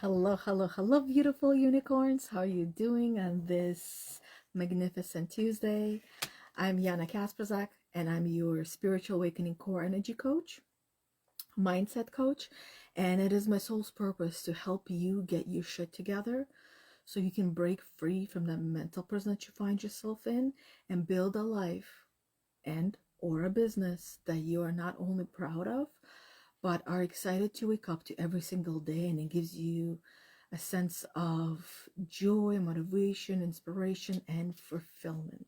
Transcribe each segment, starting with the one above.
Hello, hello, hello, beautiful unicorns. How are you doing on this magnificent Tuesday? I'm Yana Kasperczak, and I'm your spiritual awakening core energy coach, mindset coach, and it is my soul's purpose to help you get your shit together so you can break free from that mental prison that you find yourself in and build a life and or a business that you are not only proud of but are excited to wake up to every single day, and it gives you a sense of joy, motivation, inspiration, and fulfillment.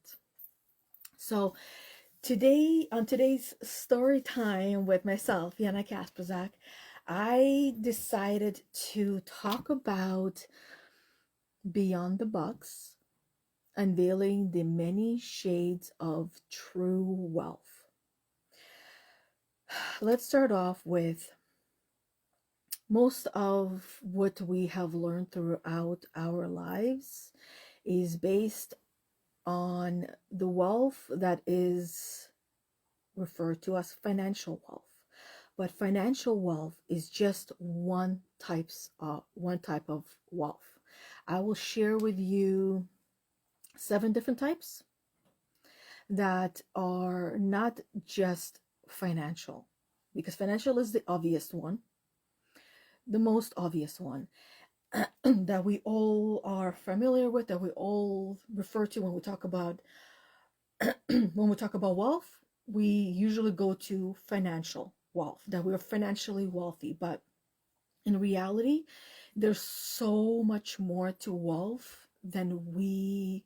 So today, on today's story time with myself, Yana Kasperczak, I decided to talk about Beyond the Box, unveiling the many shades of true wealth. Let's start off with most of what we have learned throughout our lives is based on the wealth that is referred to as financial wealth. But financial wealth is just one type of wealth. I will share with you 7 different types that are not just financial, because financial is the obvious one, the most obvious one that we all are familiar with, that we all refer to when we talk about when we talk about wealth. We usually go to financial wealth, that we're financially wealthy, but in reality there's so much more to wealth than we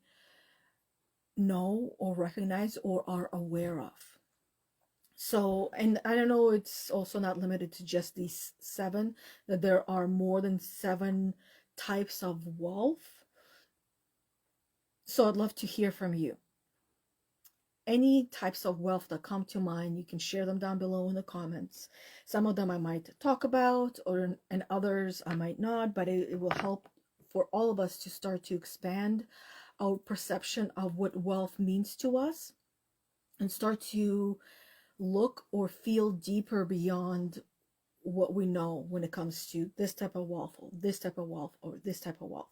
know or recognize or are aware of. So, and I don't know, it's also not limited to just these 7, that there are more than 7 types of wealth. So I'd love to hear from you. Any types of wealth that come to mind, you can share them down below in the comments. Some of them I might talk about, and others I might not, but it will help for all of us to start to expand our perception of what wealth means to us and start to look or feel deeper beyond what we know when it comes to this type of wealth, or this type of wealth, or this type of wealth.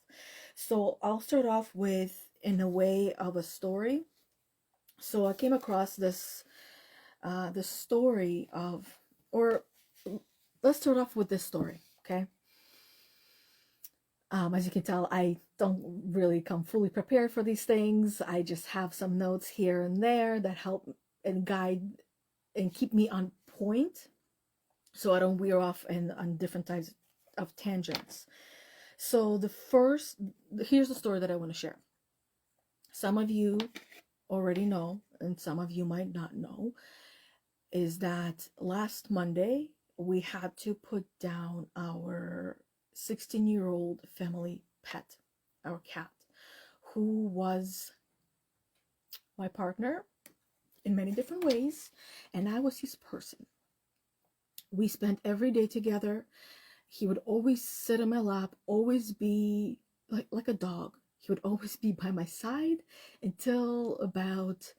So I'll start off with in a way of a story. So I came across this story of, or let's start off with this story, okay? As you can tell, I don't really come fully prepared for these things. I just have some notes here and there that help and guide and keep me on point so I don't veer off on different types of tangents. So here's the story that I want to share. Some of you already know, and some of you might not know, is that last Monday we had to put down our 16-year-old family pet, our cat, who was my partner in many different ways, and I was his person. We spent every day together. He would always sit in my lap, always be like a dog. He would always be by my side until about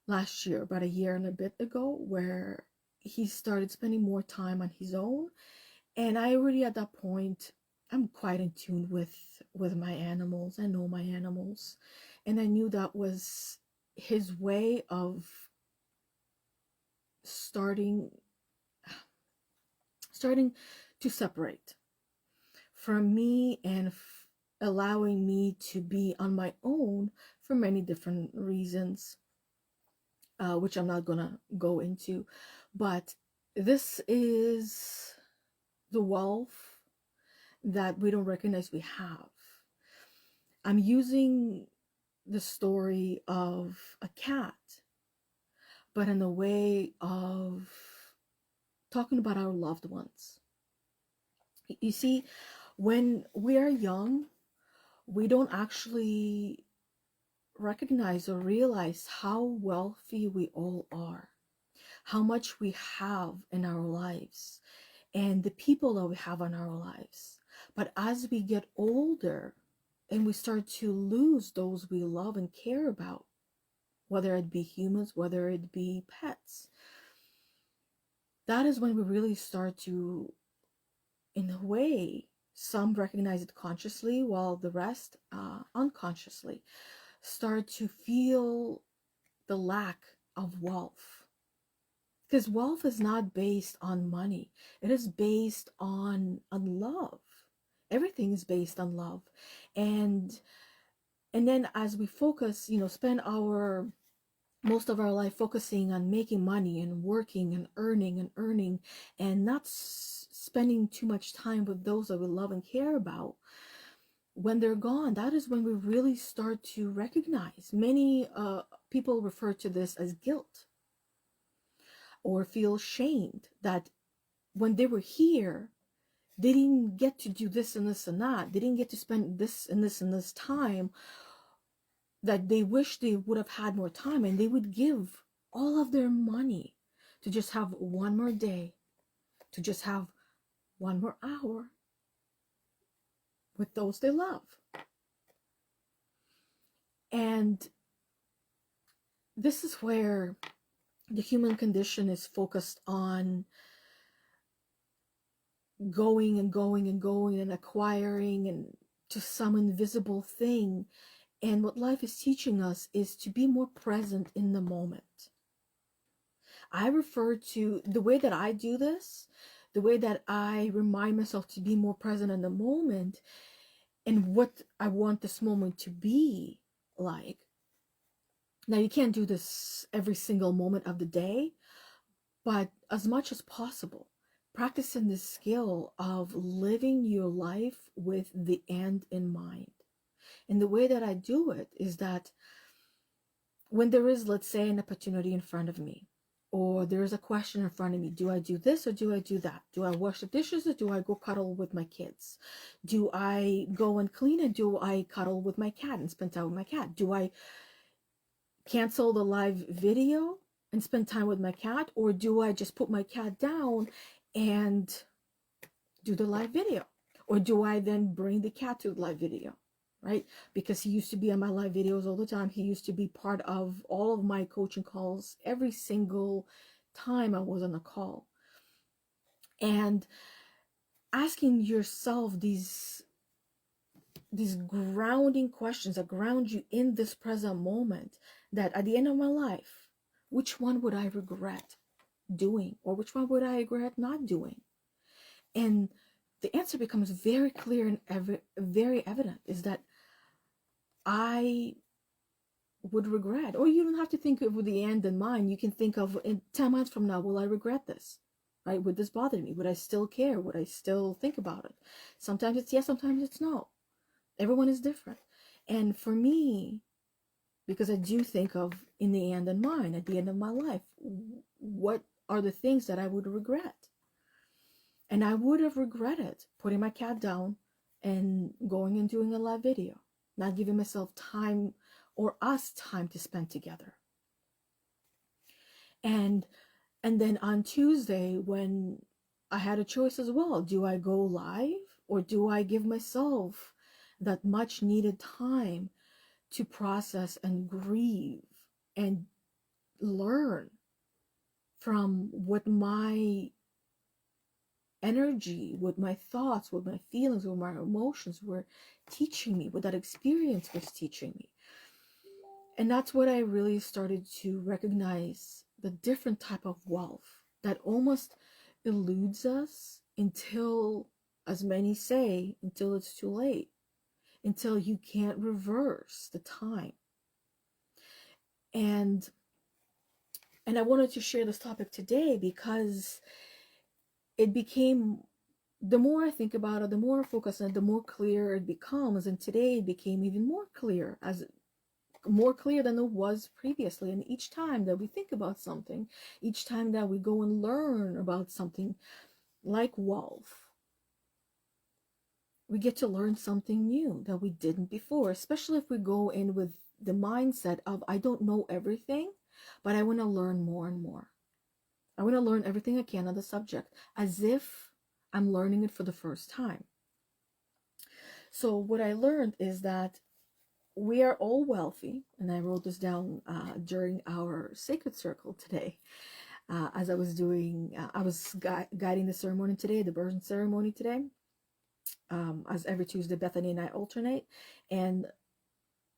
last year, about a year and a bit ago, where he started spending more time on his own. And I already at that point, I'm quite in tune with my animals. I know my animals. And I knew that was his way of starting to separate from me and allowing me to be on my own for many different reasons, which I'm not gonna go into. But this is the wealth that we don't recognize we have. I'm using the story of a cat, but in a way of talking about our loved ones. You see, when we are young, we don't actually recognize or realize how wealthy we all are, how much we have in our lives, and the people that we have in our lives. But as we get older and we start to lose those we love and care about, whether it be humans, whether it be pets, that is when we really start to, in a way, Some recognize it consciously, while the rest unconsciously start to feel the lack of wealth. Because wealth is not based on money. It is based on love. Everything is based on love. And then as we focus, spend our most of our life focusing on making money and working and earning and not spending too much time with those that we love and care about, when they're gone, that is when we really start to recognize. Many people refer to this as guilt, or feel shamed that when they were here, they didn't get to do this and this and that. They didn't get to spend this and this and this time, that they wish they would have had more time, and they would give all of their money to just have one more day, to just have one more hour with those they love. And this is where the human condition is focused on going and going and going and acquiring and to some invisible thing. And what life is teaching us is to be more present in the moment. I refer to the way that I do this, the way that I remind myself to be more present in the moment and what I want this moment to be like. Now, you can't do this every single moment of the day, but as much as possible, practicing the skill of living your life with the end in mind. And the way that I do it is that when there is, let's say, an opportunity in front of me, or there is a question in front of me, do I do this or do I do that? Do I wash the dishes or do I go cuddle with my kids? Do I go and clean or do I cuddle with my cat and spend time with my cat? Do I cancel the live video and spend time with my cat, or do I just put my cat down and do the live video? Or do I then bring the cat to the live video, right? Because he used to be on my live videos all the time. He used to be part of all of my coaching calls every single time I was on a call. And asking yourself these grounding questions that ground you in this present moment, that at the end of my life, which one would I regret doing, or which one would I regret not doing? And the answer becomes very clear and very evident, is that I would regret. Or you don't have to think of the end in mind. You can think of, in 10 months from now, will I regret this? Right? Would this bother me? Would I still care? Would I still think about it? Sometimes it's yes, sometimes it's no. Everyone is different. And for me, because I do think of in the end in mind, at the end of my life, what are the things that I would regret? And I would have regretted putting my cat down and going and doing a live video, not giving myself time, or us time, to spend together. And then on Tuesday, when I had a choice as well, do I go live or do I give myself that much needed time to process and grieve and learn from what my energy, what my thoughts, what my feelings, what my emotions were teaching me, what that experience was teaching me? And that's what I really started to recognize, the different type of wealth that almost eludes us until, as many say, until it's too late, until you can't reverse the time. And I wanted to share this topic today because it became, the more I think about it, the more I focus on it, the more clear it becomes. And today it became even more clear, more clear than it was previously. And each time that we think about something, each time that we go and learn about something like wealth, we get to learn something new that we didn't before, especially if we go in with the mindset of, I don't know everything, but I want to learn more and more. I want to learn everything I can on the subject, as if I'm learning it for the first time. So what I learned is that we are all wealthy, and I wrote this down during our sacred circle today. As I was doing, I was guiding the ceremony today, the birthing ceremony today. As every Tuesday, Bethany and I alternate. And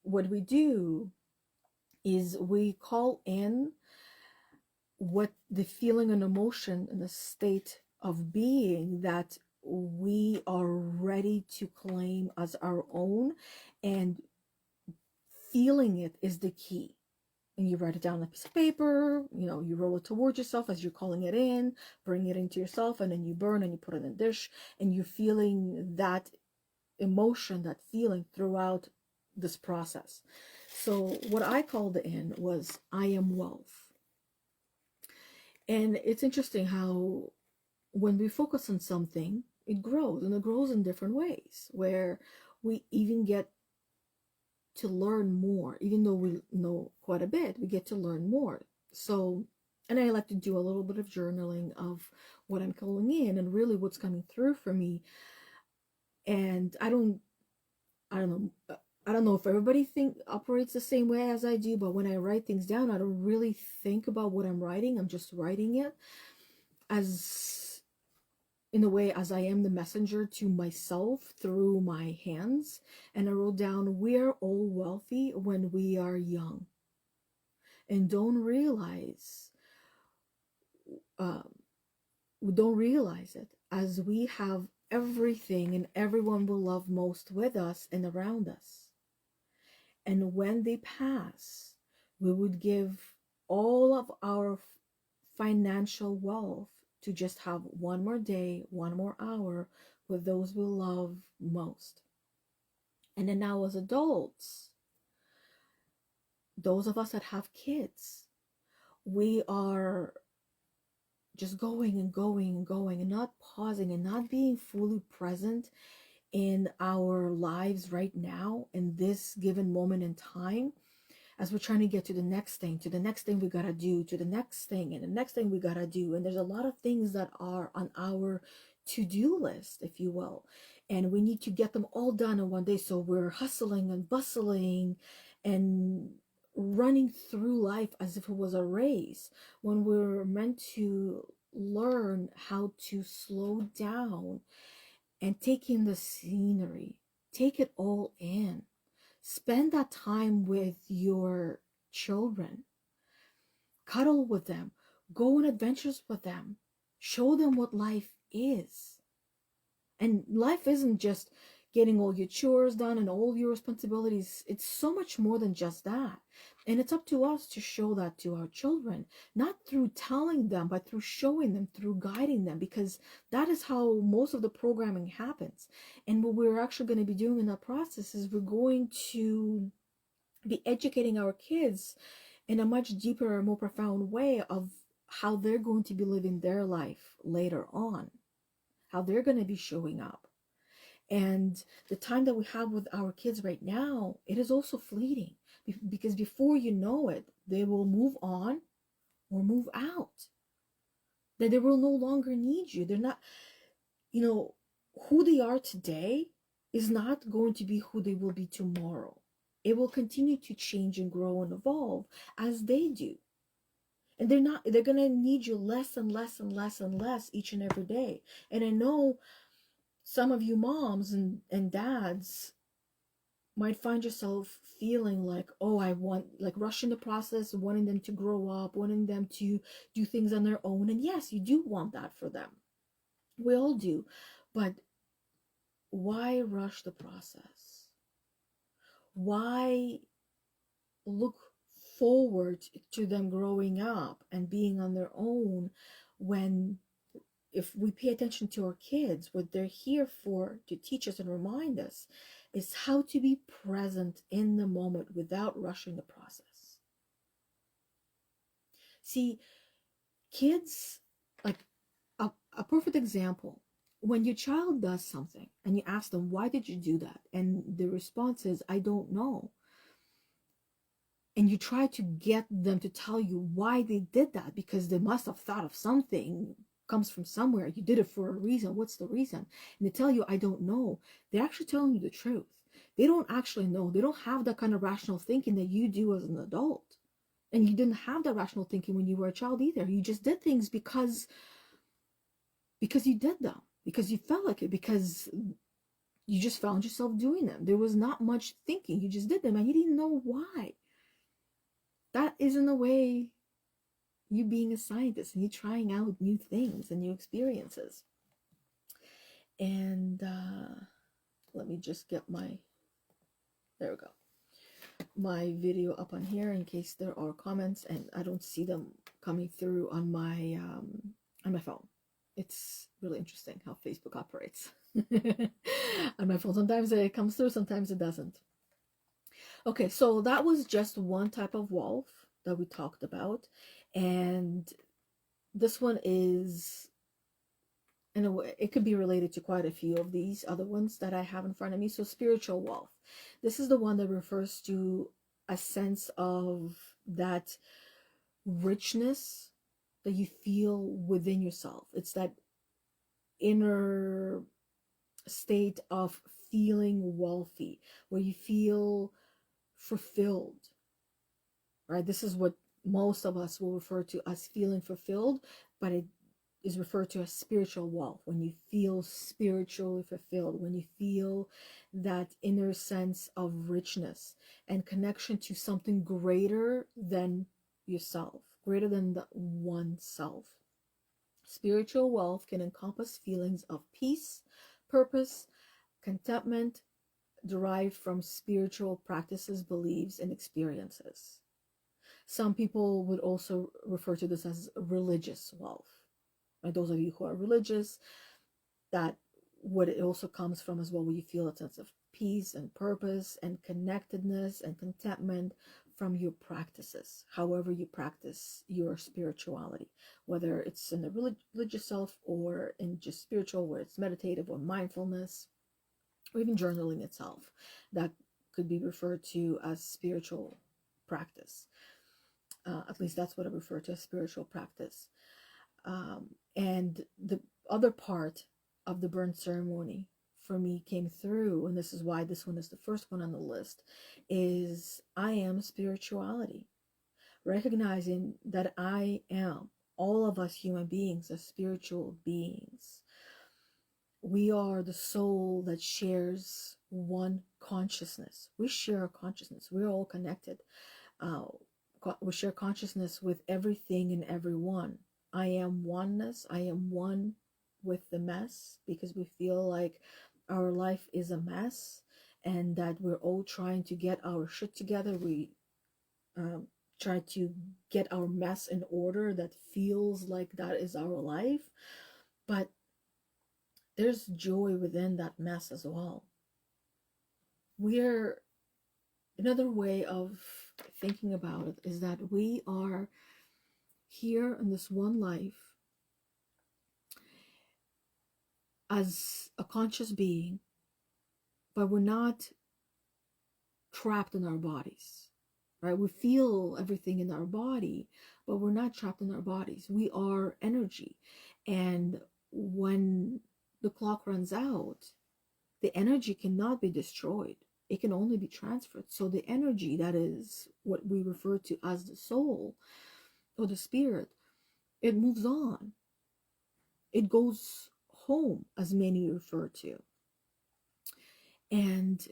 what we do is we call in what the feeling and emotion and the state of being that we are ready to claim as our own, and feeling it is the key. And you write it down on a piece of paper, you roll it towards yourself as you're calling it in, bring it into yourself, and then you burn and you put it in a dish, and you're feeling that emotion, that feeling throughout this process. So what I called in was I am wealth. And it's interesting how when we focus on something, it grows, and it grows in different ways, where we even get to learn more. Even though we know quite a bit, we get to learn more. So, and I like to do a little bit of journaling of what I'm calling in and really what's coming through for me. And I don't know. I don't know if everybody operates the same way as I do, but when I write things down, I don't really think about what I'm writing. I'm just writing it as, in a way, as I am the messenger to myself through my hands. And I wrote down, we're all wealthy when we are young and we don't realize it, as we have everything and everyone we love most with us and around us. And when they pass, we would give all of our financial wealth to just have one more day, one more hour with those we love most. And then now as adults, those of us that have kids, we are just going and going and going and not pausing and not being fully present in our lives right now in this given moment in time, as we're trying to get to the next thing we gotta do, to the next thing and the next thing we gotta do. And there's a lot of things that are on our to-do list, if you will, and we need to get them all done in one day. So we're hustling and bustling and running through life as if it was a race, when we're meant to learn how to slow down and take in the scenery, take it all in. Spend that time with your children. Cuddle with them. Go on adventures with them. Show them what life is. And life isn't just getting all your chores done and all your responsibilities. It's so much more than just that. And it's up to us to show that to our children, not through telling them, but through showing them, through guiding them, because that is how most of the programming happens. And what we're actually going to be doing in that process is we're going to be educating our kids in a much deeper, more profound way of how they're going to be living their life later on, how they're going to be showing up. And the time that we have with our kids right now, it is also fleeting, because before you know it, they will move on or move out. That they will no longer need you. They're not, who they are today is not going to be who they will be tomorrow. It will continue to change and grow and evolve as they do. And they're going to need you less and less and less and less each and every day. And I know some of you moms and dads might find yourself feeling like, oh, I want, like, rushing the process, wanting them to grow up, wanting them to do things on their own. And yes, you do want that for them. We all do. But why rush the process? Why look forward to them growing up and being on their own, when, if we pay attention to our kids, what they're here for, to teach us and remind us, is how to be present in the moment without rushing the process. See, kids, like a perfect example, when your child does something and you ask them, why did you do that? And the response is, I don't know. And you try to get them to tell you why they did that, because they must have thought of something, comes from somewhere. You did it for a reason. What's the reason? And they tell you, I don't know. They're actually telling you the truth. They don't actually know. They don't have that kind of rational thinking that you do as an adult. And you didn't have that rational thinking when you were a child either. You just did things because you did them, because you felt like it, because You just found yourself doing them. There was not much thinking. You just did them and you didn't know why. That isn't the way you being a scientist and you trying out new things and new experiences. And let me just get there we go, my video up on here in case there are comments and I don't see them coming through on my phone. It's really interesting how Facebook operates. On my phone, sometimes it comes through, sometimes it doesn't. Okay, so that was just one type of wolf that we talked about, and this one is, in a way, it could be related to quite a few of these other ones that I have in front of me. So spiritual wolf, this is the one that refers to a sense of that richness that you feel within yourself. It's that inner state of feeling wealthy, where you feel fulfilled, right? This is what most of us will refer to as feeling fulfilled, but it is referred to as spiritual wealth, when you feel spiritually fulfilled, when you feel that inner sense of richness and connection to something greater than yourself, greater than the one self. Spiritual wealth can encompass feelings of peace, purpose, contentment derived from spiritual practices, beliefs, and experiences. Some people would also refer to this as religious wealth. Right? Those of you who are religious, that what it also comes from as well, where you feel a sense of peace and purpose and connectedness and contentment from your practices, however you practice your spirituality, whether it's in the religious self or in just spiritual, where it's meditative or mindfulness, or even journaling itself. That could be referred to as spiritual practice. At least that's what I refer to as spiritual practice. And the other part of the burn ceremony for me came through, and this is why this one is the first one on the list, is I am spirituality. Recognizing that I am, all of us human beings are spiritual beings. We are the soul that shares one consciousness. We share a consciousness. We're all connected. We share consciousness with everything and everyone. I am oneness. I am one with the mess, because we feel like our life is a mess and that we're all trying to get our shit together. We try to get our mess in order. That feels like that is our life. But there's joy within that mess as well. We're, another way of thinking about it is that we are here in this one life as a conscious being, but we're not trapped in our bodies, right? We feel everything in our body, but we're not trapped in our bodies. We are energy. And when the clock runs out, the energy cannot be destroyed. It can only be transferred. So the energy, that is what we refer to as the soul or the spirit, it moves on. It goes home, as many refer to. And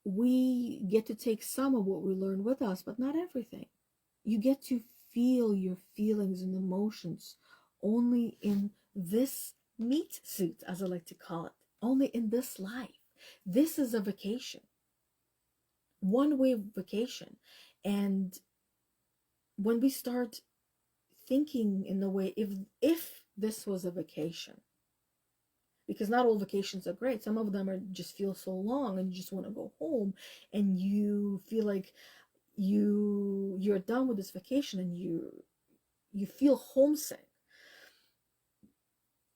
we get to take some of what we learn with us, but not everything. You get to feel your feelings and emotions only in this meat suit, as I like to call it, only in this life. This is a vacation, one way vacation. And when we start thinking in the way, if this was a vacation, because not all vacations are great. Some of them are just feel so long and you just want to go home, and you feel like you're done with this vacation and you feel homesick.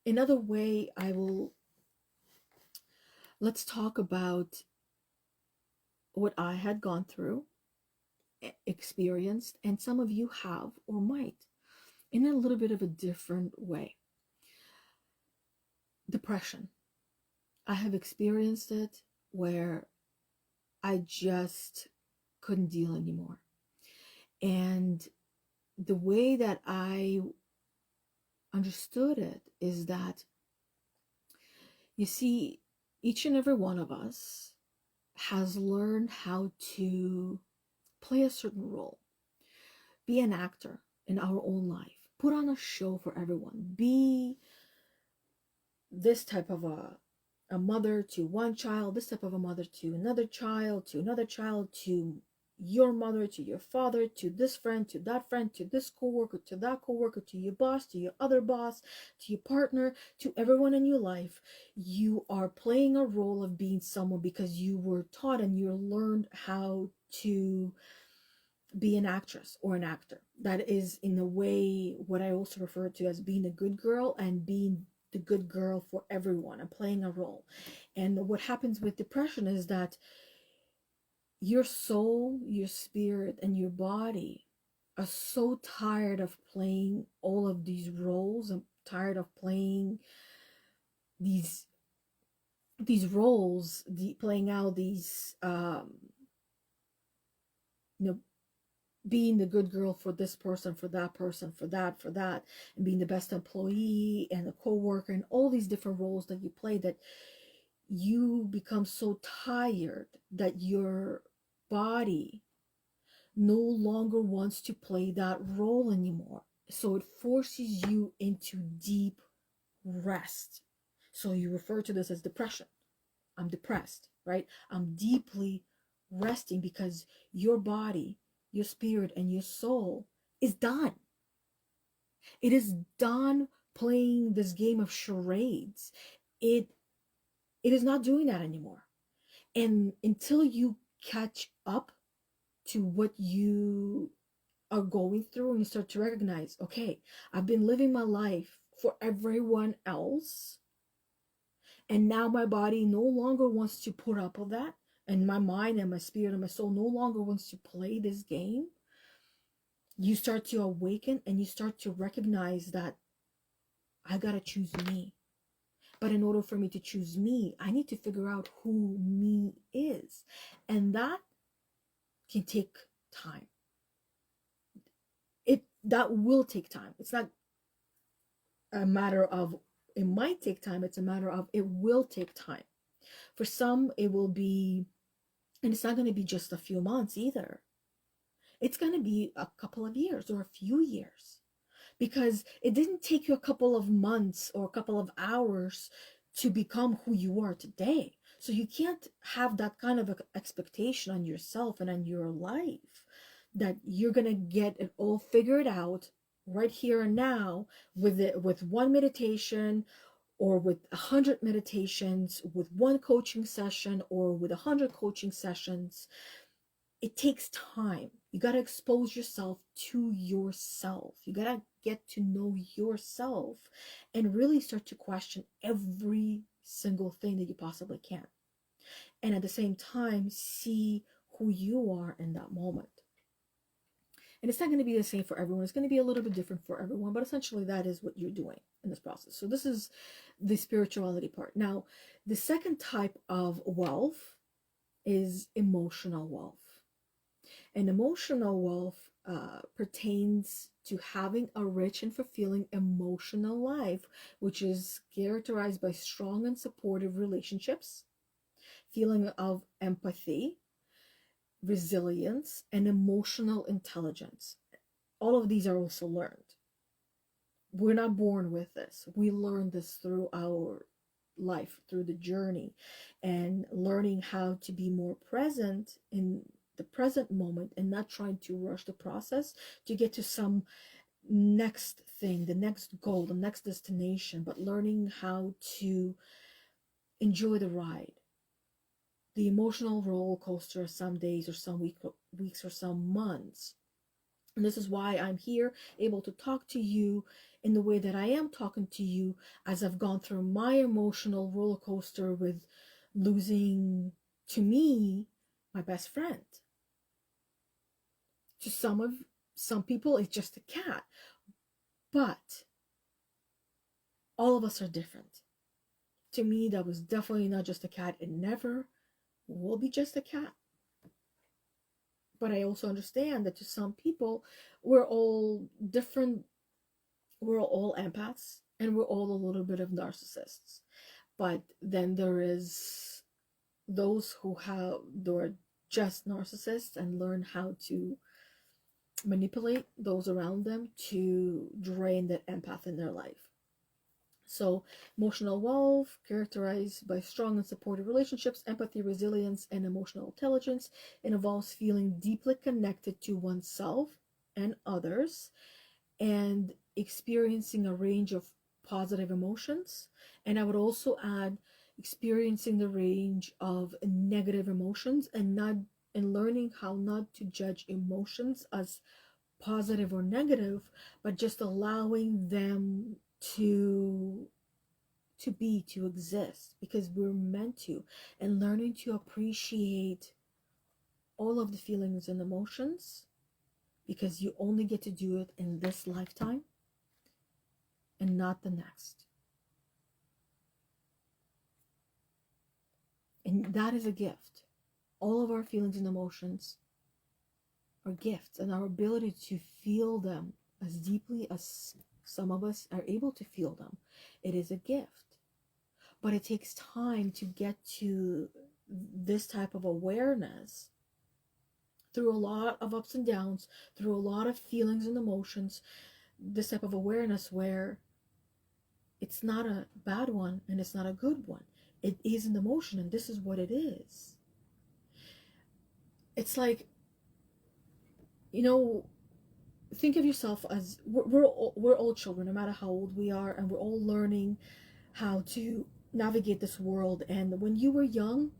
Another way let's talk about what I had gone through, experienced, and some of you have or might, in a little bit of a different way. Depression. I have experienced it where I just couldn't deal anymore. And the way that I understood it is that, you see, each and every one of us has learned how to play a certain role, be an actor in our own life, put on a show for everyone, be this type of a mother to one child, this type of a mother to another child, to your mother, to your father, to this friend, to that friend, to this coworker, to that coworker, to your boss, to your other boss, to your partner, to everyone in your life. You are playing a role of being someone because you were taught and you learned how to be an actress or an actor. That is, in a way, what I also refer to as being a good girl and being the good girl for everyone and playing a role. And what happens with depression is that your soul, your spirit, and your body are so tired of playing all of these roles and tired of playing these roles, playing out these you know, being the good girl for this person, for that person, for that, and being the best employee and a co-worker and all these different roles that you play, that you become so tired that your body no longer wants to play that role anymore. So it forces you into deep rest. So you refer to this as depression. I'm depressed, right? I'm deeply resting because your body, your spirit, and your soul is done. It is done playing this game of charades. It is not doing that anymore. And until you catch up to what you are going through and you start to recognize, okay, I've been living my life for everyone else, and now my body no longer wants to put up with that, and my mind and my spirit and my soul no longer wants to play this game. You start to awaken and you start to recognize that I gotta choose me. But in order for me to choose me, I need to figure out who me is. And that can take time. That will take time. It's not a matter of it might take time, it's a matter of it will take time. For some, it will be, and it's not going to be just a few months either. It's going to be a couple of years or a few years, because it didn't take you a couple of months or a couple of hours to become who you are today. So you can't have that kind of expectation on yourself and on your life that you're going to get it all figured out right here and now with one meditation, or with 100 meditations, with one coaching session, or with 100 coaching sessions. It takes time. You got to expose yourself to yourself. You got to get to know yourself and really start to question every single thing that you possibly can. And at the same time, see who you are in that moment. And it's not going to be the same for everyone. It's going to be a little bit different for everyone, but essentially that is what you're doing in this process. So this is the spirituality part. Now, the second type of wealth is emotional wealth. And emotional wealth pertains to having a rich and fulfilling emotional life, which is characterized by strong and supportive relationships, feeling of empathy, resilience, and emotional intelligence. All of these are also learned. We're not born with this. We learn this through our life, through the journey, and learning how to be more present in the present moment and not trying to rush the process to get to some next thing, the next goal, the next destination, but learning how to enjoy the ride, the emotional roller coaster, some days or some weeks or some months. And this is why I'm here, able to talk to you in the way that I am talking to you, as I've gone through my emotional roller coaster with losing, to me, my best friend. To some people, it's just a cat. But all of us are different. To me, that was definitely not just a cat. It never will be just a cat. But I also understand that to some people, we're all different. We're all empaths, and we're all a little bit of narcissists. But then there is those who are just narcissists and learn how to manipulate those around them to drain that empath in their life. So emotional wealth, characterized by strong and supportive relationships, empathy, resilience, and emotional intelligence. It involves feeling deeply connected to oneself and others, and experiencing a range of positive emotions. And I would also add experiencing the range of negative emotions, and learning how not to judge emotions as positive or negative, but just allowing them to exist, because we're meant to, and learning to appreciate all of the feelings and emotions, because you only get to do it in this lifetime and not the next. And that is a gift. All of our feelings and emotions are gifts, and our ability to feel them as deeply as some of us are able to feel them, it is a gift. But it takes time to get to this type of awareness, through a lot of ups and downs, through a lot of feelings and emotions, this type of awareness where it's not a bad one and it's not a good one. It is an emotion, and this is what it is. It's like, think of yourself as we're all children, no matter how old we are, and we're all learning how to navigate this world. And when you were young,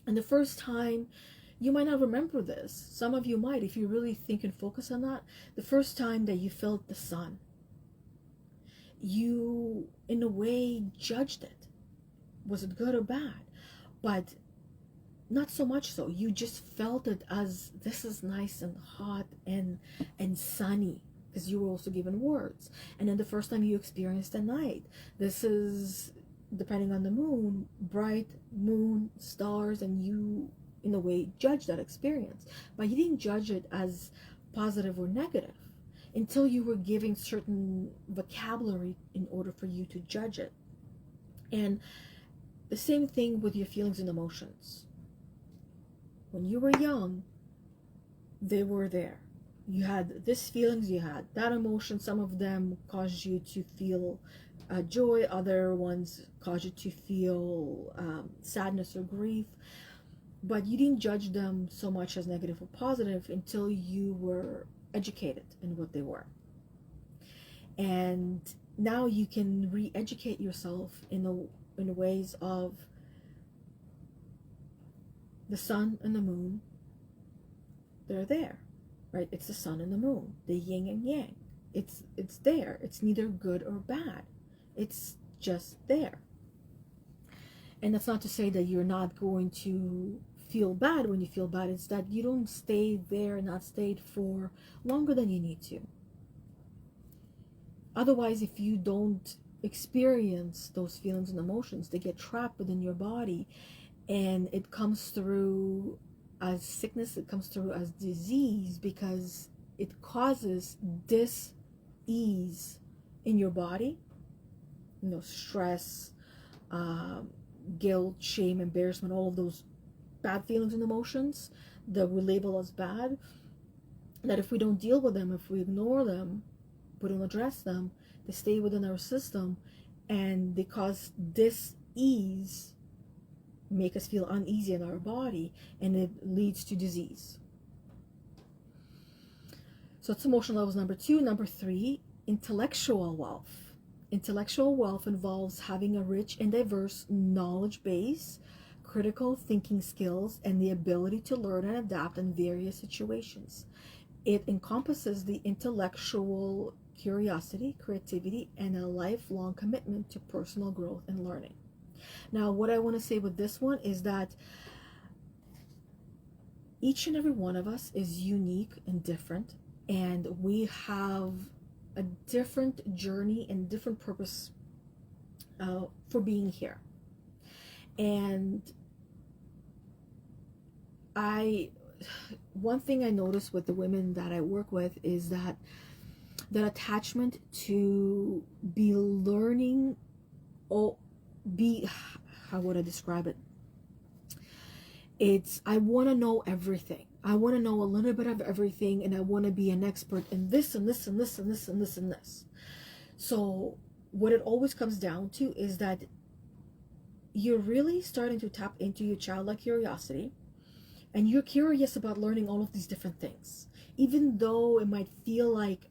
and the first time, you might not remember this. Some of you might, if you really think and focus on that. The first time that you felt the sun, you, in a way, judged it. Was it good or bad? But not so much so. You just felt it as, this is nice and hot and sunny, because you were also given words. And then the first time you experienced the night, this is, depending on the moon, bright moon, stars, and you, in a way, judge that experience. But you didn't judge it as positive or negative until you were giving certain vocabulary in order for you to judge it. And the same thing with your feelings and emotions. When you were young, they were there. You had these feelings, you had that emotion. Some of them caused you to feel joy, other ones caused you to feel sadness or grief. But you didn't judge them so much as negative or positive until you were educated in what they were. And now you can re-educate yourself in the ways of the sun and the moon. They're there, right? It's the sun and the moon, the yin and yang. It's there. It's neither good or bad. It's just there. And that's not to say that you're not going to feel bad when you feel bad. It's that you don't stay there, not stayed for longer than you need to. Otherwise, if you don't experience those feelings and emotions, they get trapped within your body, and it comes through as sickness, it comes through as disease, because it causes dis-ease in your body. Stress, guilt, shame, embarrassment, all of those bad feelings and emotions that we label as bad, that if we don't deal with them, if we ignore them, we don't address them, they stay within our system, and they cause dis-ease, make us feel uneasy in our body, and it leads to disease. So it's emotional levels number 2. Number 3, intellectual wealth. Intellectual wealth involves having a rich and diverse knowledge base, critical thinking skills, and the ability to learn and adapt in various situations. It encompasses the intellectual curiosity, creativity, and a lifelong commitment to personal growth and learning. Now, what I want to say with this one is that each and every one of us is unique and different, and we have a different journey and different purpose for being here. And one thing I notice with the women that I work with is that attachment to be learning be, how would I describe it? It's, I want to know everything. I want to know a little bit of everything, and I want to be an expert in this and this and this and this and this and this. So what it always comes down to is that you're really starting to tap into your childlike curiosity, and you're curious about learning all of these different things. Even though it might feel like,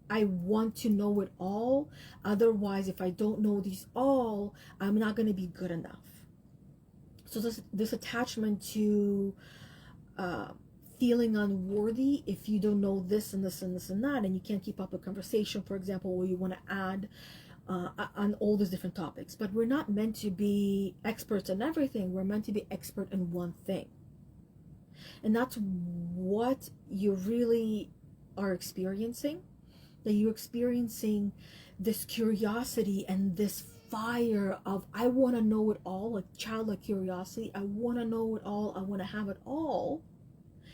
I want to know it all, otherwise if I don't know these all, I'm not going to be good enough. So this attachment to feeling unworthy if you don't know this and this and this and that, and you can't keep up a conversation, for example, where you want to add on all these different topics. But we're not meant to be experts in everything. We're meant to be expert in one thing. And that's what you really are experiencing. That you're experiencing this curiosity and this fire of, I want to know it all, like childlike curiosity. I want to know it all. I want to have it all.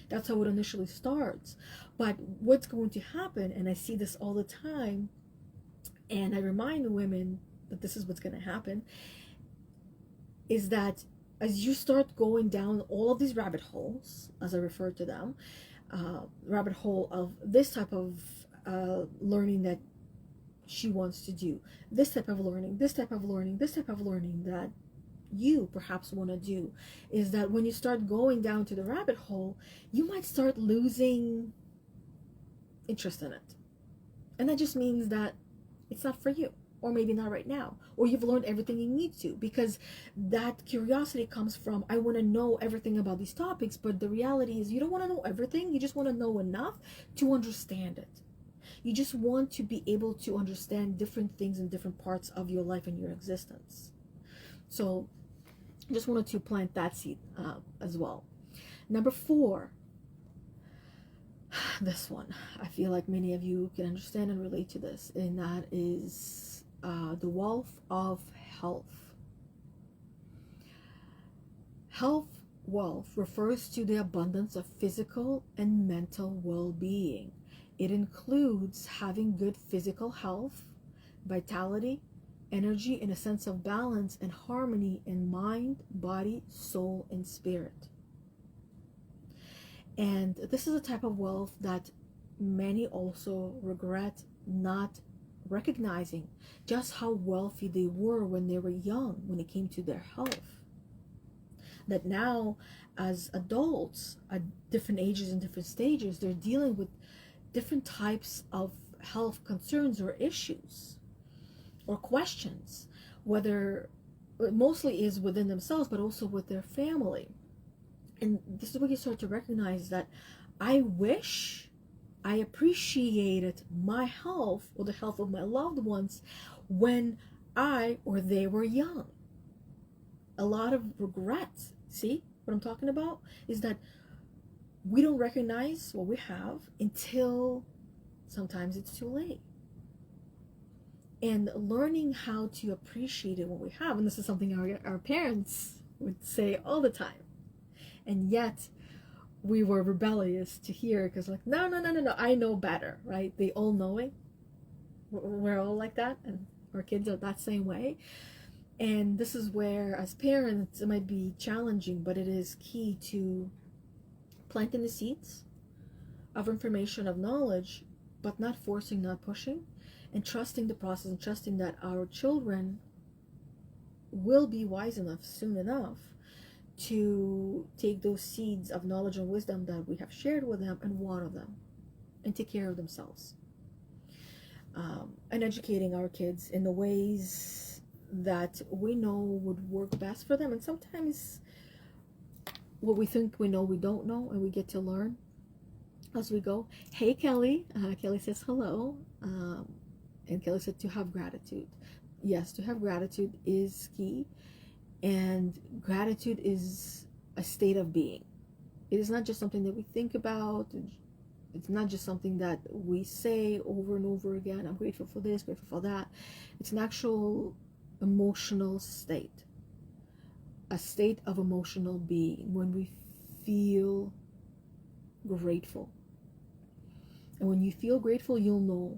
That's how it initially starts. But what's going to happen, and I see this all the time, and I remind the women that this is what's going to happen, is that as you start going down all of these rabbit holes, as I refer to them, rabbit hole of this type of learning that she wants to do, this type of learning, this type of learning, this type of learning that you perhaps want to do, is that when you start going down to the rabbit hole, you might start losing interest in it. And that just means that it's not for you, or maybe not right now, or you've learned everything you need to, because that curiosity comes from, I want to know everything about these topics. But the reality is, you don't want to know everything. You just want to know enough to understand it. You just want to be able to understand different things in different parts of your life and your existence. So I just wanted to plant that seed as well. Number 4, this one, I feel like many of you can understand and relate to this, and that is the wealth of health. Wealth refers to the abundance of physical and mental well-being. It includes having good physical health, vitality, energy, and a sense of balance and harmony in mind, body, soul, and spirit. And this is a type of wealth that many also regret not recognizing just how wealthy they were when they were young, when it came to their health. That now, as adults at different ages and different stages, they're dealing with different types of health concerns or issues or questions, whether it mostly is within themselves, but also with their family. And this is where you start to recognize that I wish I appreciated my health or the health of my loved ones when I or they were young. A lot of regrets. See what I'm talking about? Is that we don't recognize what we have until sometimes it's too late. And learning how to appreciate it when we have, and this is something our parents would say all the time. And yet we were rebellious to hear, because like, no, I know better, right? They all knowing. We're all like that, and our kids are that same way. And this is where, as parents, it might be challenging, but it is key to planting the seeds of information, of knowledge, but not forcing, not pushing, and trusting the process, and trusting that our children will be wise enough soon enough to take those seeds of knowledge and wisdom that we have shared with them and water them and take care of themselves. And educating our kids in the ways that we know would work best for them. And sometimes what we think we know, we don't know, and we get to learn as we go. Hey, Kelly. Kelly says hello. And Kelly said to have gratitude. Yes, to have gratitude is key. And gratitude is a state of being. It is not just something that we think about. It's not just something that we say over and over again. I'm grateful for this, grateful for that. It's an actual emotional state. A state of emotional being when we feel grateful. And when you feel grateful, you'll know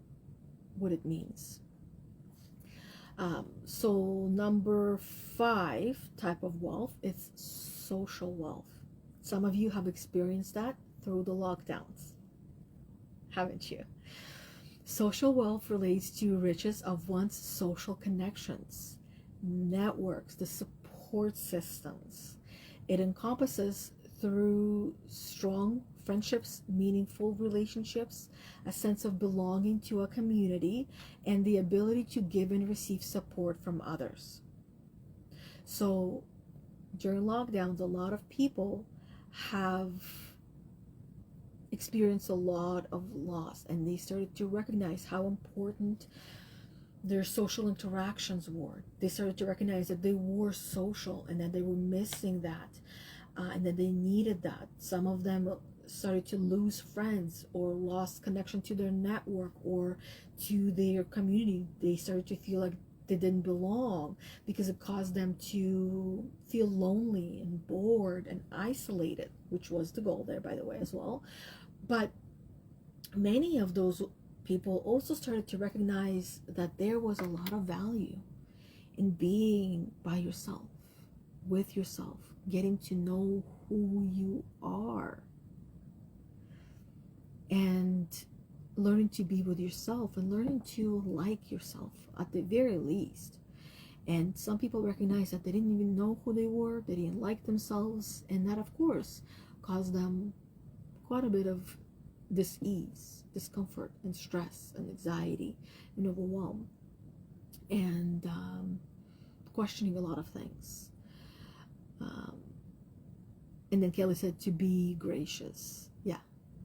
what it means. So number 5 type of wealth is social wealth. Some of you have experienced that through the lockdowns, haven't you? Social wealth relates to riches of one's social connections, networks, the support systems. It encompasses through strong friendships, meaningful relationships, a sense of belonging to a community, and the ability to give and receive support from others. So during lockdowns, a lot of people have experienced a lot of loss, and they started to recognize how important their social interactions were. They started to recognize that they were social and that they were missing that, and that they needed that. Some of them started to lose friends or lost connection to their network or to their community. They started to feel like they didn't belong because it caused them to feel lonely and bored and isolated, which was the goal there, by the way, as well. But many of those people also started to recognize that there was a lot of value in being by yourself, with yourself, getting to know who you are, and learning to be with yourself and learning to like yourself at the very least. And some people recognize that they didn't even know who they were, they didn't like themselves, and that, of course, caused them quite a bit of dis-ease, discomfort, and stress, and anxiety, and overwhelm, and questioning a lot of things. And then Kelly said to be gracious. Yeah,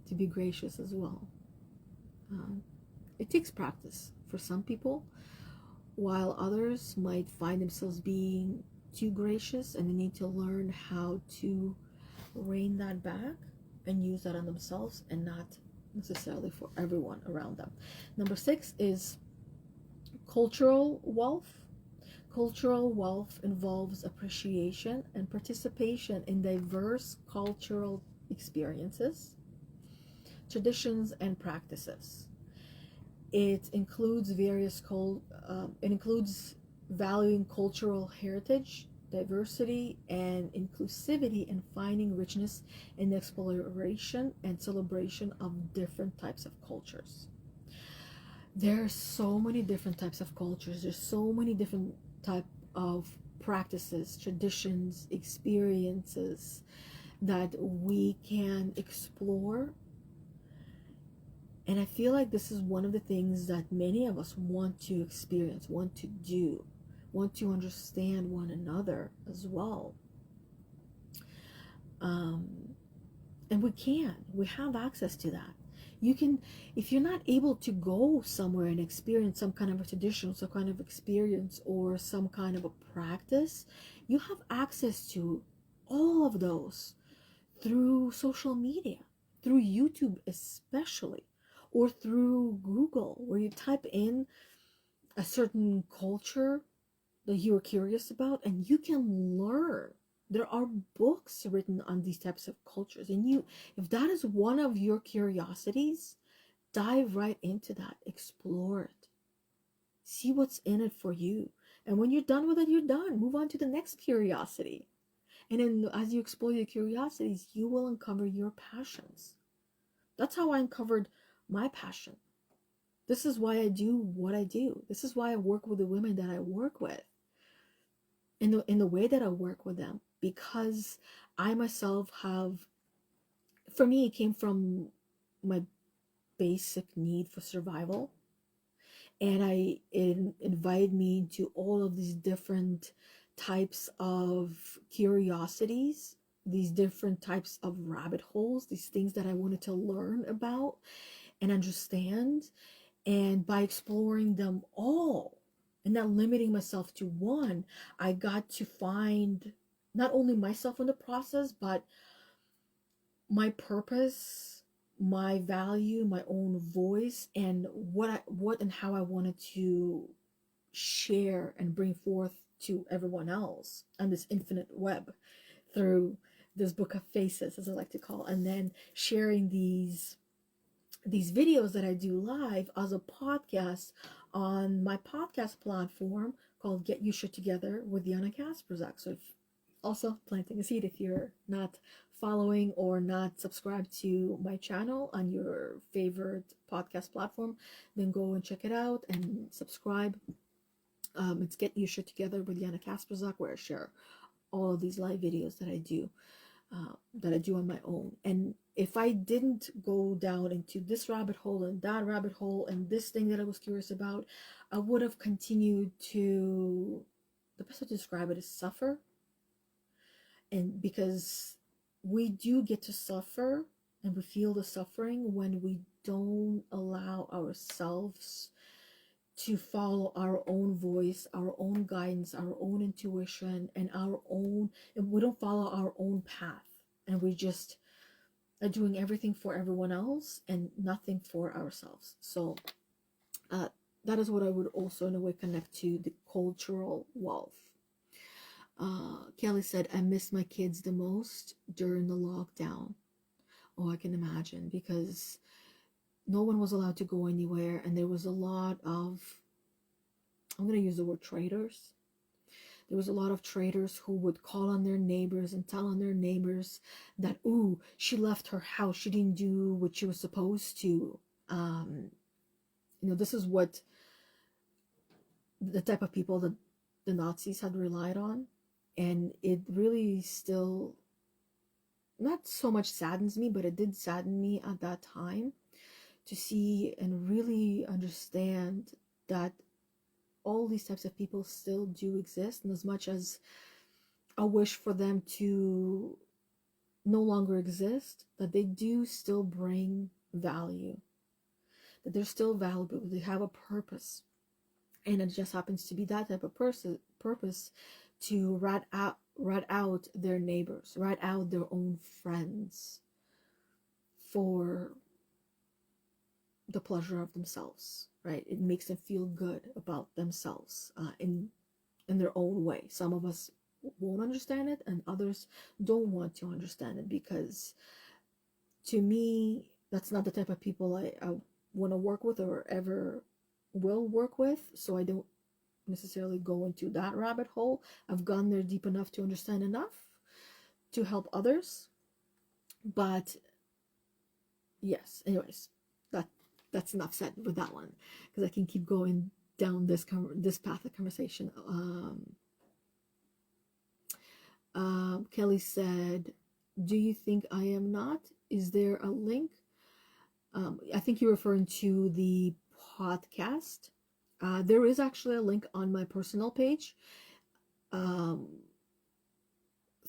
to be gracious as well. It takes practice for some people, while others might find themselves being too gracious, and they need to learn how to rein that back and use that on themselves and not necessarily for everyone around them. Number 6 is cultural wealth. Cultural wealth involves appreciation and participation in diverse cultural experiences, traditions, and practices. It includes it includes valuing cultural heritage, diversity, and inclusivity, and finding richness in the exploration and celebration of different types of cultures. There are so many different types of cultures. There's so many different type of practices, traditions, experiences that we can explore. And I feel like this is one of the things that many of us want to experience, want to do, want to understand one another as well. And we have access to that. You can, if you're not able to go somewhere and experience some kind of a tradition, some kind of experience, or some kind of a practice, you have access to all of those through social media, through YouTube especially, or through Google, where you type in a certain culture that you're curious about, and you can learn. There are books written on these types of cultures, and if that is one of your curiosities, dive right into that, explore it, see what's in it for you. And when you're done with it, you're done. Move on to the next curiosity. And then as you explore your curiosities, you will uncover your passions. That's how I uncovered my passion. This is why I do what I do. This is why I work with the women that I work with in the way that I work with them, because I myself have, for me, it came from my basic need for survival, and it invited me into all of these different types of curiosities, these different types of rabbit holes, these things that I wanted to learn about and understand. And by exploring them all and not limiting myself to one, I got to find not only myself in the process, but my purpose, my value, my own voice, and what and how I wanted to share and bring forth to everyone else on this infinite web through this book of faces, as I like to call, and then sharing these videos that I do live as a podcast on my podcast platform called Get Your Shit Together with Yana Kasperczak. So if, also planting a seed, if you're not following or not subscribed to my channel on your favorite podcast platform, then go and check it out and subscribe. It's Get Your Shit Together with Yana Kasperczak, where I share all of these live videos that I do on my own. And if I didn't go down into this rabbit hole and that rabbit hole and this thing that I was curious about, I would have continued to, the best way to describe it is suffer. And because we do get to suffer and we feel the suffering when we don't allow ourselves to follow our own voice, our own guidance, our own intuition, and we don't follow our own path. And we just are doing everything for everyone else and nothing for ourselves. So that is what I would also in a way connect to the cultural wealth. Kelly said, I miss my kids the most during the lockdown. Oh, I can imagine, because no one was allowed to go anywhere, and there was a lot of, I'm going to use the word traitors. There was a lot of traitors who would call on their neighbors and tell on their neighbors that, ooh, she left her house, she didn't do what she was supposed to. This is what the type of people that the Nazis had relied on. And it really still, not so much saddens me, but it did sadden me at that time to see and really understand that all these types of people still do exist. And as much as I wish for them to no longer exist, that they do still bring value, that they're still valuable, they have a purpose. And it just happens to be that type of purpose to rat out their neighbors, rat out their own friends for the pleasure of themselves, right? It makes them feel good about themselves in their own way. Some of us won't understand it, and others don't want to understand it, because to me, that's not the type of people I want to work with or ever will work with. So I don't necessarily go into that rabbit hole. I've gone there deep enough to understand enough to help others. But yes, anyways, that's enough said with that one, because I can keep going down this path of conversation. Kelly said, do you think I am not? Is there a link? I think you're referring to the podcast. There is actually a link on my personal page through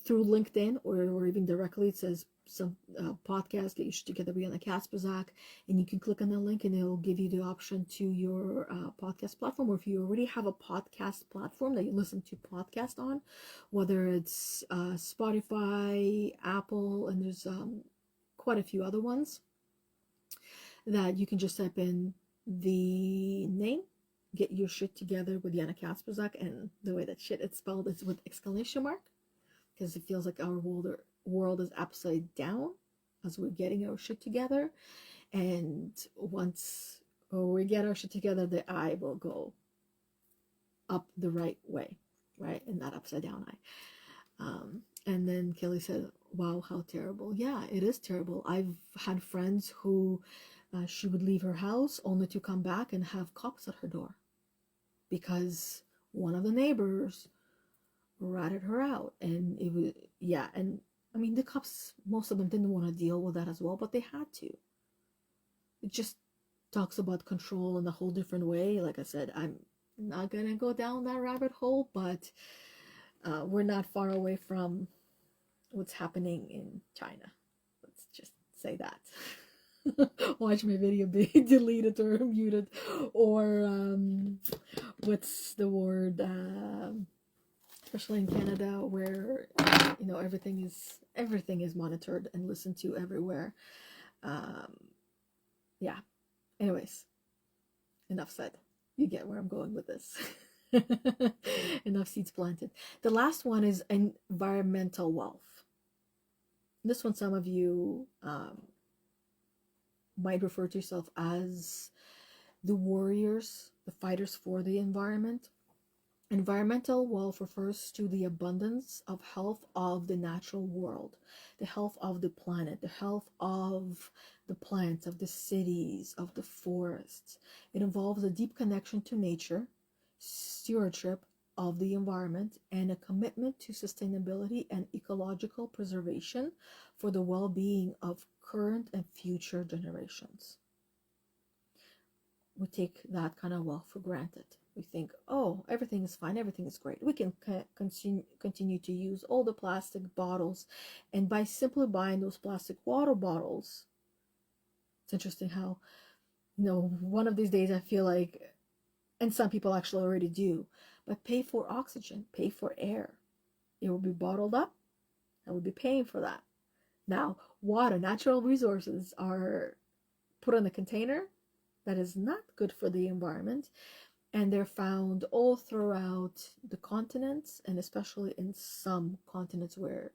LinkedIn, or even directly. It says some podcast, Get Your Shit Together with Yana Kasperczak, and you can click on the link and it'll give you the option to your podcast platform. Or if you already have a podcast platform that you listen to podcast on, whether it's Spotify, Apple, and there's quite a few other ones, that you can just type in the name, Get Your Shit Together with Yana Kasperczak, and the way that shit is spelled is with exclamation mark, because it feels like our world is upside down as we're getting our shit together. And once we get our shit together, the eye will go up the right way, right? And not upside down eye. And then Kelly said, wow, how terrible. Yeah, it is terrible. I've had friends who she would leave her house only to come back and have cops at her door, because one of the neighbors ratted her out. And it was, yeah, and I mean, the cops, most of them didn't want to deal with that as well, but they had to. It just talks about control in a whole different way. Like I said, I'm not gonna go down that rabbit hole, but we're not far away from what's happening in China. Let's just say that. Watch my video be deleted or muted, or what's the word, especially in Canada, where everything is monitored and listened to everywhere. Yeah, anyways, enough said. You get where I'm going with this. Enough seeds planted. The last one is environmental wealth. This one, some of you might refer to yourself as the warriors the fighters for the environment. Environmental wealth refers to the abundance of health of the natural world, the health of the planet, the health of the plants, of the cities, of the forests. It involves a deep connection to nature, stewardship of the environment, and a commitment to sustainability and ecological preservation for the well-being of current and future generations. We take that kind of wealth for granted. We think, oh, everything is fine, everything is great. We can continue to use all the plastic bottles, and by simply buying those plastic water bottles, it's interesting how, one of these days I feel like, and some people actually already do, but pay for oxygen, pay for air. It will be bottled up, and we'll be paying for that. Now, water, natural resources are put in a container that is not good for the environment, and they're found all throughout the continents, and especially in some continents where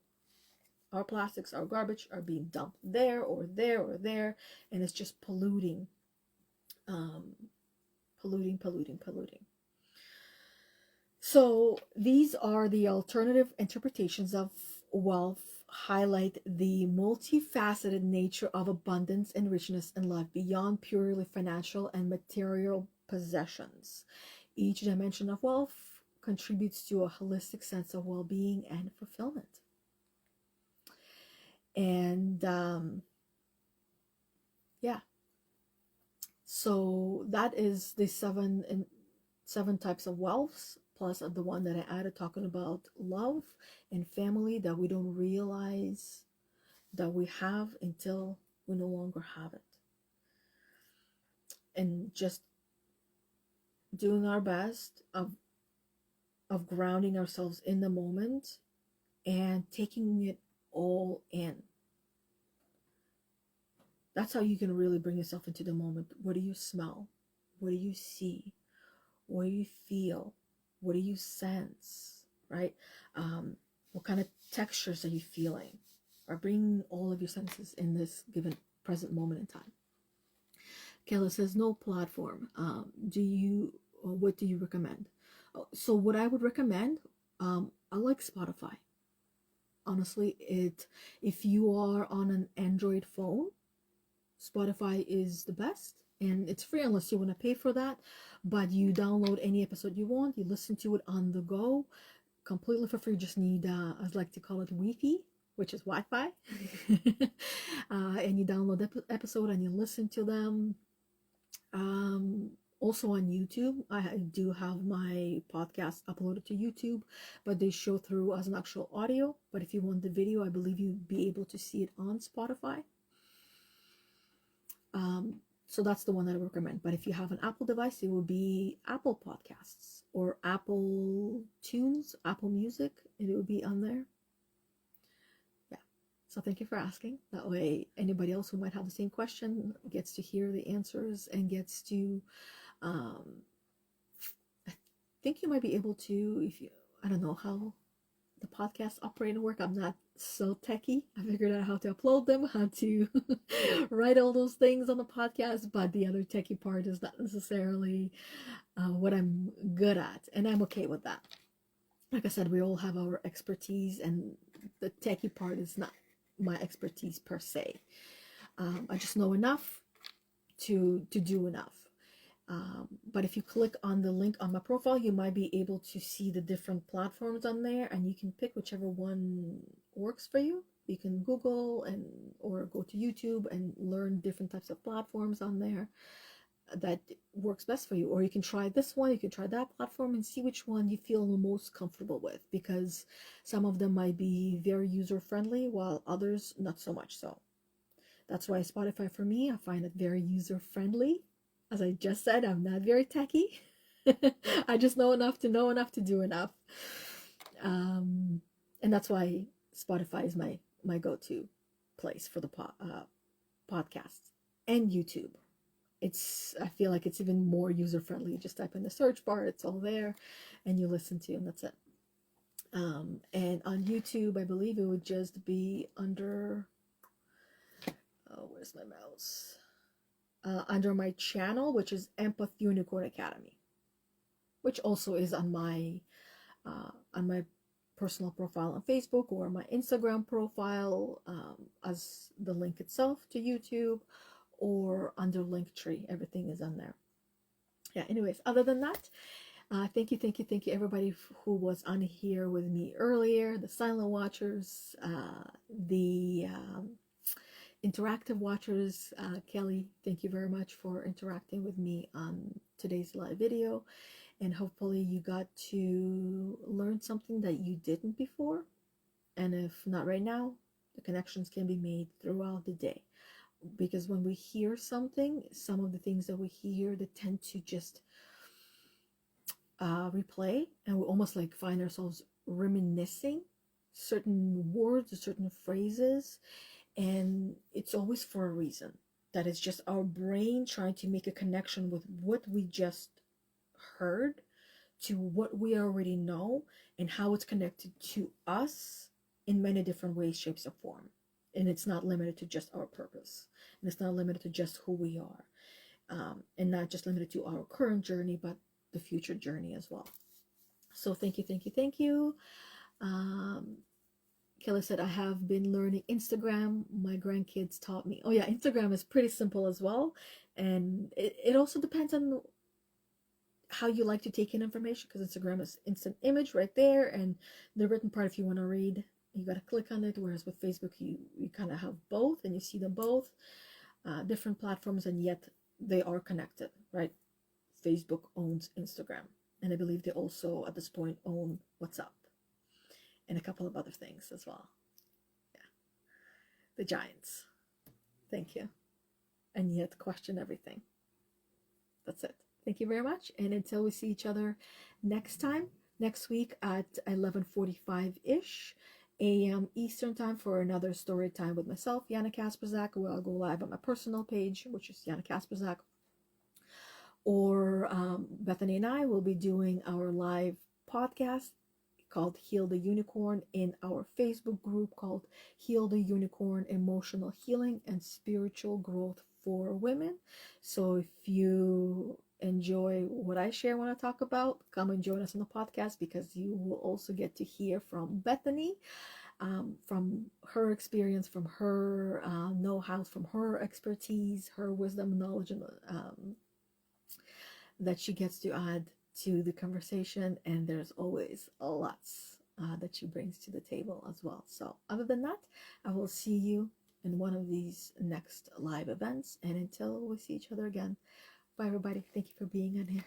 our plastics, our garbage are being dumped there or there or there, and it's just polluting. So these are the alternative interpretations of wealth, highlight the multifaceted nature of abundance and richness in life beyond purely financial and material possessions. Each dimension of wealth contributes to a holistic sense of well-being and fulfillment. And yeah, so that is the seven types of wealth, plus the one that I added talking about love and family that we don't realize that we have until we no longer have it. And just doing our best of grounding ourselves in the moment and taking it all in. That's how you can really bring yourself into the moment. What do you smell? What do you see? What do you feel? What do you sense? Right? What kind of textures are you feeling? Or bringing all of your senses in this given present moment in time. Kayla says, no platform. What do you recommend? So what I would recommend, I like Spotify. Honestly, if you are on an Android phone, Spotify is the best, and it's free unless you want to pay for that. But you download any episode you want, you listen to it on the go, completely for free. You just need, I'd like to call it Wi-Fi, which is Wi-Fi, and you download the episode and you listen to them. Also on YouTube, I do have my podcast uploaded to YouTube, but they show through as an actual audio. But if you want the video, I believe you'd be able to see it on Spotify. So that's the one that I recommend. But if you have an Apple device, it will be Apple Podcasts or Apple Tunes, Apple Music, and it will be on there. Yeah. So thank you for asking. That way, anybody else who might have the same question gets to hear the answers and gets to, I think you might be able to, I don't know how the podcast operating work. I'm not so techie. I figured out how to upload them, how to write all those things on the podcast, but the other techie part is not necessarily what I'm good at, and I'm okay with that. Like I said, we all have our expertise, and the techie part is not my expertise per se. I just know enough to do enough. But if you click on the link on my profile, you might be able to see the different platforms on there, and you can pick whichever one works for you. You can Google or go to YouTube and learn different types of platforms on there that works best for you. Or you can try this one, you can try that platform and see which one you feel the most comfortable with, because some of them might be very user-friendly while others not so much so. That's why Spotify, for me, I find it very user-friendly. As I just said, I'm not very techy. I just know enough to do enough. And that's why Spotify is my go-to place for the podcast and YouTube. I feel like it's even more user-friendly. You just type in the search bar, it's all there, and you listen to, and that's it. And on YouTube, I believe it would just be under, where's my mouse? Under my channel, which is Empath Unicorn Academy. which also is on my personal profile on Facebook or my Instagram profile, as the link itself to YouTube, or under Linktree. Everything is on there. Yeah, anyways, other than that, thank you, thank you, thank you, everybody who was on here with me earlier, the silent watchers, the interactive watchers. Kelly, thank you very much for interacting with me on today's live video. And hopefully you got to learn something that you didn't before. And if not right now, the connections can be made throughout the day. Because when we hear something, some of the things that we hear, they tend to just replay, and we almost like find ourselves reminiscing certain words or certain phrases, and it's always for a reason. That is just our brain trying to make a connection with what we just heard to what we already know, and how it's connected to us in many different ways, shapes, or form. And it's not limited to just our purpose, and it's not limited to just who we are, and not just limited to our current journey, but the future journey as well. So thank you, thank you, thank you. Kelly said, I have been learning Instagram. My grandkids taught me. Oh yeah, Instagram is pretty simple as well. And it also depends on how you like to take in information, because Instagram is instant image right there, and the written part, if you want to read, you got to click on it. Whereas with Facebook, you kind of have both, and you see them both, different platforms, and yet they are connected, right? Facebook owns Instagram, and I believe they also at this point own WhatsApp and a couple of other things as well. Yeah, the giants. Thank you. And yet question everything. That's it. Thank you very much. And until we see each other next time, next week at 11:45-ish a.m. Eastern time for another story time with myself, Yana Kasperczak, where I'll go live on my personal page, which is Yana Kasperczak. Or Bethany and I will be doing our live podcast called Heal the Unicorn in our Facebook group called Heal the Unicorn: Emotional Healing and Spiritual Growth for Women. So if you enjoy what I share when I talk about, come and join us on the podcast, because you will also get to hear from Bethany, from her experience, from her know-how, from her expertise, her wisdom, knowledge, and that she gets to add to the conversation. And there's always lots that she brings to the table as well. So other than that, I will see you in one of these next live events. And until we see each other again, bye everybody. Thank you for being on here.